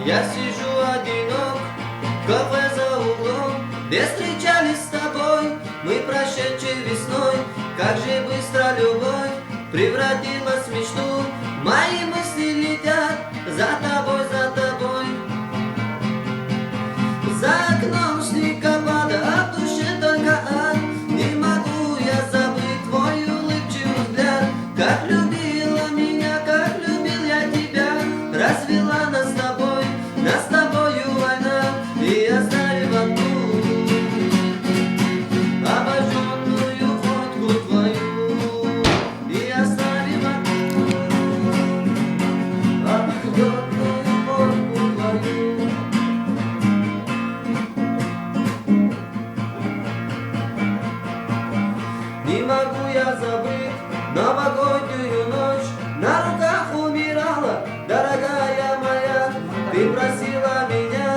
Я сижу одинок в кафе за углом, где встречались с тобой мы прошедшей весной. Как же быстро любовь превратилась в мечту, мои мысли летят за тобой, за тобой. За окном снег падает, а в душе только ад. Не могу я забыть твой улыбчивый взгляд. Как любила меня, как любил я тебя. Развела нас с тобою война, и оставив одну обожженную фотку твою. И оставив одну обожженную фотку твою. Не могу я забыть новогоднюю ночь, на руках умирала, дорогая моя. Ты просила меня,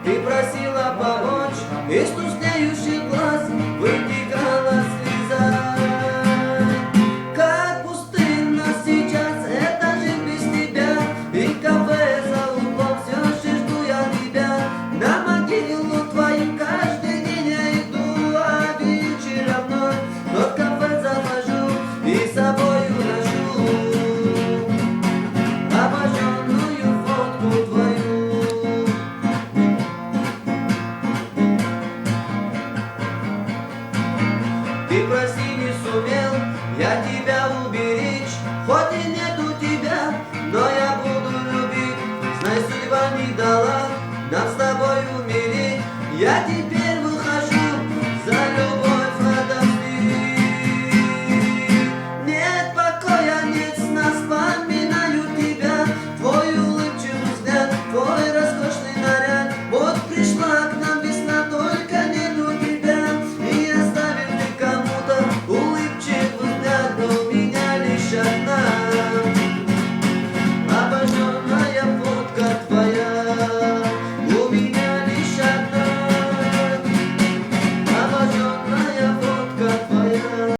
ты просила помочь, из тускнеющих глаз вытекала слеза. Как пустынно сейчас эта жизнь без тебя, и кафе за углом все же жду я тебя. На могилу твою каждый день я иду, а вечером вновь в кафе захожу и с собою ношу обожженную фотку твою. Ты прости, не сумел я тебя уберечь, хоть и нету тебя, но я буду любить. Знай, судьба не дала нам с тобой умереть. Я тебя